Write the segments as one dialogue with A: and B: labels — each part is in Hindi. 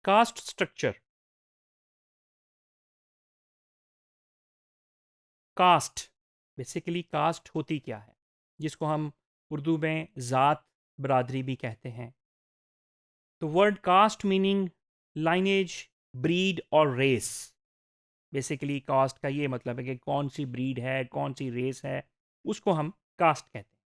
A: Cast structure. Caste, basically caste होती क्या है, जिसको हम उर्दू में ज़ात बरादरी भी कहते हैं। तो word caste meaning lineage, breed और रेस। बेसिकली कास्ट का ये मतलब है कि कौन सी ब्रीड है, कौन सी रेस है, उसको हम कास्ट कहते हैं।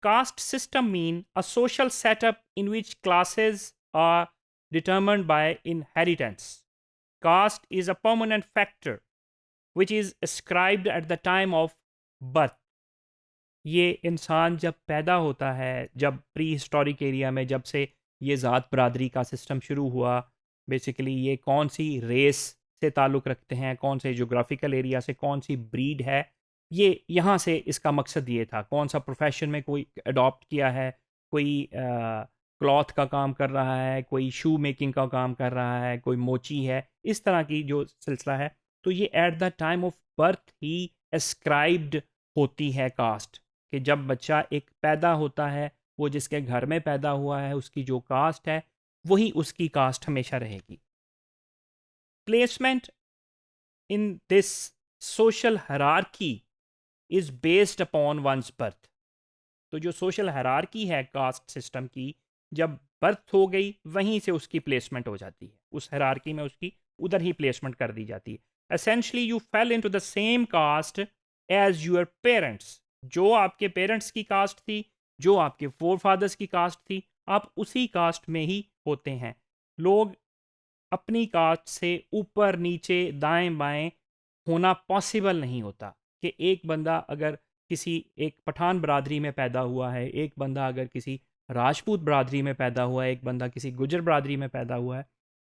A: Caste system mean a social setup in which classes are determined by inheritance. Caste is a permanent factor which is ascribed at the time of birth. ये इंसान जब पैदा होता है, जब प्री हिस्टोरिक एरिया में, जब से ये ज़ात बरादरी का सिस्टम शुरू हुआ, बेसिकली ये कौन सी रेस से ताल्लुक़ रखते हैं, कौन से जोग्राफिकल एरिया से, कौन सी ब्रीड है, ये यहाँ से इसका मकसद ये था। कौन सा प्रोफेशन में कोई अडॉप्ट किया है, कोई क्लॉथ का काम कर रहा है, कोई शू मेकिंग का काम कर रहा है, कोई मोची है, इस तरह की जो सिलसिला है। तो ये at the time of birth he ascribed होती है कास्ट, कि जब बच्चा एक पैदा होता है, वो जिसके घर में पैदा हुआ है, उसकी जो कास्ट है वही उसकी कास्ट हमेशा रहेगी। Placement in this social hierarchy is based upon one's birth. तो जो सोशल हायरार्की है कास्ट सिस्टम की, जब बर्थ हो गई वहीं से उसकी प्लेसमेंट हो जाती है, उस हायरार्की में उसकी उधर ही प्लेसमेंट कर दी जाती है। Essentially you fell into the same caste as your parents. जो आपके पेरेंट्स की कास्ट थी, जो आपके फोर फादर्स की कास्ट थी, आप उसी कास्ट में ही होते हैं। लोग अपनी कास्ट से ऊपर नीचे दाएं बाएं होना पॉसिबल नहीं होता। कि एक बंदा अगर किसी एक पठान बरादरी में पैदा हुआ है, एक बंदा अगर किसी राजपूत बरादरी में पैदा हुआ है, एक बंदा किसी गुजर बरादरी में पैदा हुआ है,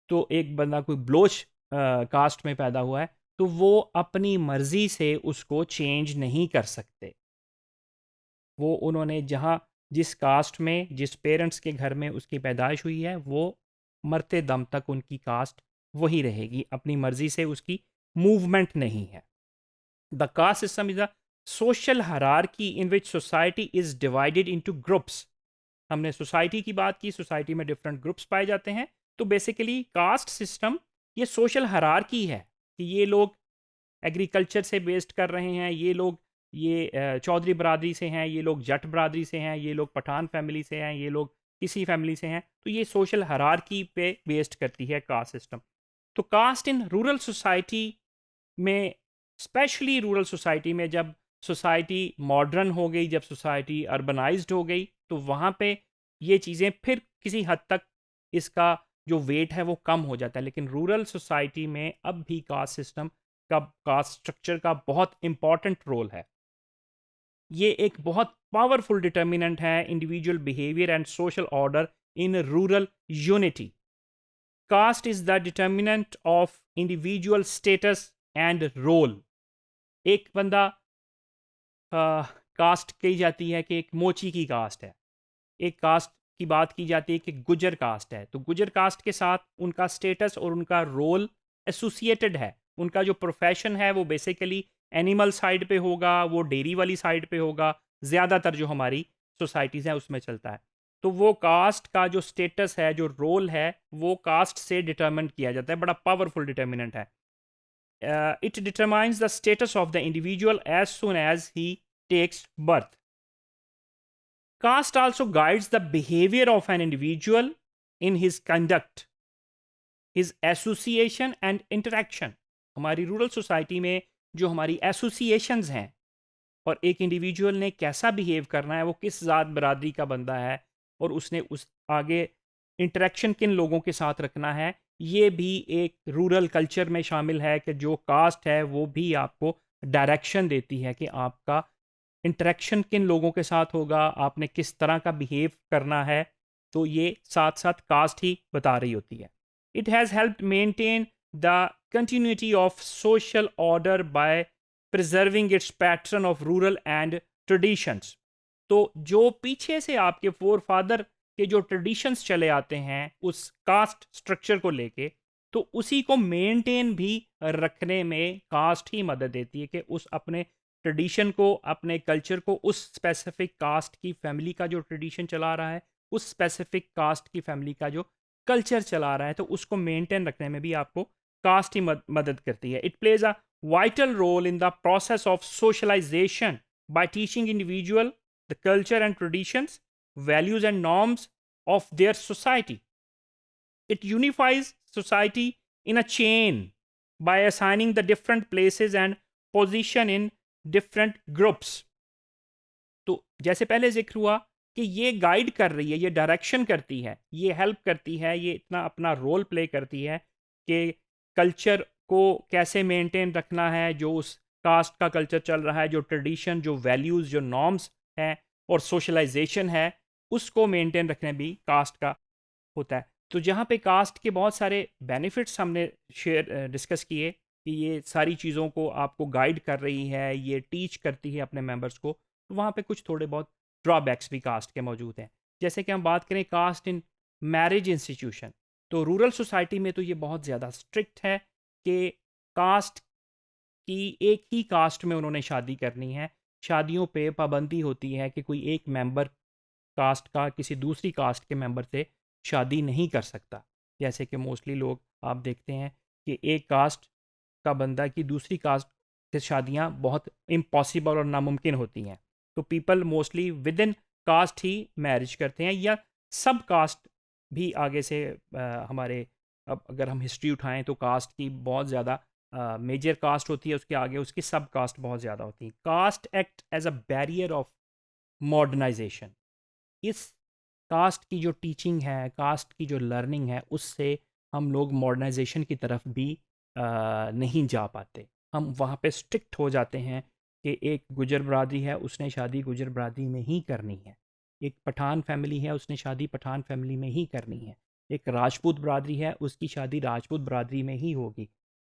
A: तो एक बंदा कोई ब्लोच कास्ट में पैदा हुआ है, तो वो अपनी मर्जी से उसको चेंज नहीं कर सकते। वो उन्होंने जहाँ जिस कास्ट में, जिस पेरेंट्स के घर में उसकी पैदाइश हुई है, वो मरते दम तक उनकी कास्ट वही रहेगी, अपनी मर्जी से उसकी मूवमेंट नहीं है। The caste system is a social hierarchy in which society is divided into groups. हमने सोसाइटी की बात की, सोसाइटी में डिफरेंट ग्रुप्स पाए जाते हैं। तो बेसिकली कास्ट सिस्टम ये सोशल हायरार्की है कि ये लोग एग्रीकल्चर से बेस्ड कर रहे हैं, ये लोग ये चौधरी बरादरी से हैं, ये लोग जट बरादरी से हैं, ये लोग पठान फैमिली से हैं, ये लोग किसी फैमिली से हैं। तो ये सोशल हायरार्की पे बेस्ड करती है कास्ट सिस्टम। तो कास्ट इन रूरल सोसाइटी में, स्पेशली रूरल सोसाइटी में, जब सोसाइटी मॉडर्न हो गई, जब सोसाइटी अर्बनाइज्ड हो गई, तो वहाँ पे ये चीज़ें फिर किसी हद तक इसका जो वेट है वो कम हो जाता है। लेकिन रूरल सोसाइटी में अब भी कास्ट सिस्टम का, कास्ट स्ट्रक्चर का बहुत इंपॉर्टेंट रोल है। ये एक बहुत पावरफुल डिटर्मिनेंट है individual behaviour and social order in rural unity. Caste is the determinant of individual status and role. एक बंदा, कास्ट कही जाती है कि एक मोची की कास्ट है, एक कास्ट की बात की जाती है कि गुजर कास्ट है, तो गुजर कास्ट के साथ उनका स्टेटस और उनका रोल एसोसिएटेड है। उनका जो प्रोफेशन है वो बेसिकली एनिमल साइड पे होगा, वो डेयरी वाली साइड पे होगा, ज़्यादातर जो हमारी सोसाइटीज़ हैं उसमें चलता है। तो वो कास्ट का जो स्टेटस है, जो रोल है, वो कास्ट से डिटरमिन किया जाता है। बड़ा पावरफुल डिटर्मिनेंट है। It determines the status of the individual as soon as he takes birth. Caste also guides the behavior of an individual in his conduct, his association and interaction. हमारी रूरल सोसाइटी में जो हमारी एसोसिएशंस हैं और एक इंडिविजुअल ने कैसा बिहेव करना है, वो किस ज़ात बरादरी का बंदा है और उसने उस आगे इंटरेक्शन किन लोगों के साथ रखना है, ये भी एक रूरल कल्चर में शामिल है। कि जो कास्ट है वो भी आपको डायरेक्शन देती है कि आपका इंटरेक्शन किन लोगों के साथ होगा, आपने किस तरह का बिहेव करना है। तो ये साथ साथ कास्ट ही बता रही होती है। It has helped maintain the continuity of social order by preserving it's pattern of rural and traditions. तो जो पीछे से आपके फोर फादर के जो ट्रेडिशंस चले आते हैं उस कास्ट स्ट्रक्चर को लेके, तो उसी को मेंटेन भी रखने में कास्ट ही मदद देती है। कि उस अपने ट्रेडिशन को, अपने कल्चर को, उस स्पेसिफिक कास्ट की फैमिली का जो ट्रेडिशन चला रहा है, उस स्पेसिफिक कास्ट की फैमिली का जो कल्चर चला रहा है, तो उसको मेंटेन रखने में भी आपको कास्ट ही मदद करती है. It plays a vital role in the process of socialisation by teaching individual the culture and traditions, values and norms of their society. It unifies society in a chain by assigning the different places and position in different groups. तो जैसे पहले जिक्र हुआ कि ये गाइड कर रही है, ये डायरेक्शन करती है, ये हेल्प करती है, ये इतना अपना रोल प्ले करती है कि कल्चर को कैसे मेंटेन रखना है, जो उस कास्ट का कल्चर चल रहा है, जो ट्रेडिशन, जो वैल्यूज़, जो नॉर्म्स हैं और सोशलाइजेशन है, उसको मेंटेन रखना भी कास्ट का होता है. तो जहाँ पे कास्ट के बहुत सारे बेनिफिट्स हमने डिस्कस किए कि ये सारी चीज़ों को आपको गाइड कर रही है, ये टीच करती है अपने मेंबर्स को, तो वहाँ पे कुछ थोड़े बहुत ड्रॉबैक्स भी कास्ट के मौजूद हैं. जैसे कि हम बात करें कास्ट इन मैरिज इंस्टीट्यूशन, तो रूरल सोसाइटी में तो ये बहुत ज़्यादा स्ट्रिक्ट है कि कास्ट की एक ही कास्ट में उन्होंने शादी करनी है. शादियों पे पाबंदी होती है कि कोई एक मेंबर कास्ट का किसी दूसरी कास्ट के मेंबर से शादी नहीं कर सकता. जैसे कि मोस्टली लोग आप देखते हैं कि एक कास्ट का बंदा की दूसरी कास्ट से शादियां बहुत इम्पॉसिबल और नामुमकिन होती हैं. तो people mostly within caste ही मैरिज करते हैं, या सब कास्ट भी आगे से हमारे, अब अगर हम हिस्ट्री उठाएं तो कास्ट की बहुत ज़्यादा मेजर कास्ट होती है, उसके आगे उसकी सब कास्ट बहुत ज़्यादा होती है. Caste act as a barrier of modernisation. इस कास्ट की जो टीचिंग है, कास्ट की जो लर्निंग है, उससे हम लोग मॉडर्नाइजेशन की तरफ भी नहीं जा पाते. हम वहाँ पे स्ट्रिक्ट हो जाते हैं कि एक गुजर बरादरी है, उसने शादी गुजर बरादरी में ही करनी है. एक पठान फैमिली है, उसने शादी पठान फैमिली में ही करनी है. एक राजपूत बरादरी है, उसकी शादी राजपूत बरादरी में ही होगी.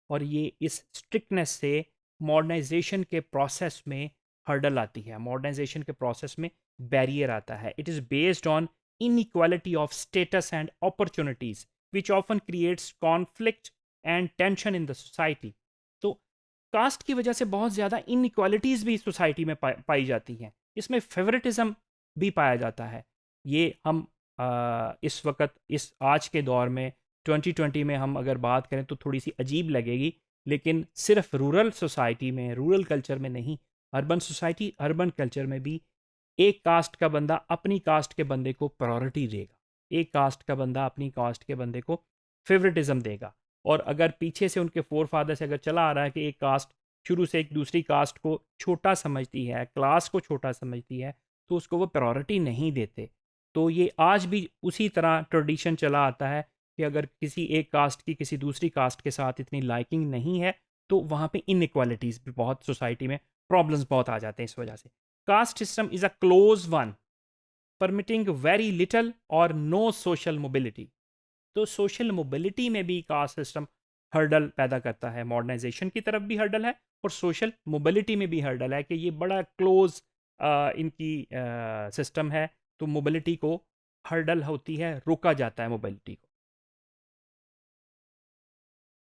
A: और ये इस स्ट्रिक्टनेस से मॉडर्नाइजेशन के प्रोसेस में हर्डल आती है, मॉडर्नाइजेशन के प्रोसेस में बैरियर आता है. It is based on inequality of status and opportunities, which often creates conflict and tension in the society. तो कास्ट की वजह से बहुत ज़्यादा इनइक्वालिटीज़ भी सोसाइटी में पाई जाती हैं. इसमें फेवरेटिज्म भी पाया जाता है. ये हम इस वक्त इस आज के दौर में 2020 में हम अगर बात करें तो थोड़ी सी अजीब लगेगी, लेकिन सिर्फ रूरल सोसाइटी में, रूरल कल्चर में नहीं, अर्बन सोसाइटी, अर्बन कल्चर में भी एक कास्ट का बंदा अपनी कास्ट के बंदे को प्रायोरिटी देगा. एक कास्ट का बंदा अपनी कास्ट के बंदे को फेवरेटिज्म देगा. और अगर पीछे से उनके फोर फादर से अगर चला आ रहा है कि एक कास्ट शुरू से एक दूसरी कास्ट को छोटा समझती है, क्लास को छोटा समझती है, तो उसको वो प्रायोरिटी नहीं देते. तो ये आज भी उसी तरह ट्रेडिशन चला आता है कि अगर किसी एक कास्ट की किसी दूसरी कास्ट के साथ इतनी लाइकिंग नहीं है, तो वहाँ पे इनइक्वालिटीज़ भी बहुत, सोसाइटी में प्रॉब्लम्स बहुत आ जाते हैं इस वजह से. Caste system is a closed one, permitting very little or no social mobility. तो सोशल मोबिलिटी में भी कास्ट सिस्टम हर्डल पैदा करता है. मॉडर्नाइजेशन की तरफ भी हर्डल है और सोशल मोबिलिटी में भी हर्डल है कि ये बड़ा क्लोज इनकी सिस्टम है. तो मोबिलिटी को हर्डल होती है, रोका जाता है मोबिलिटी को.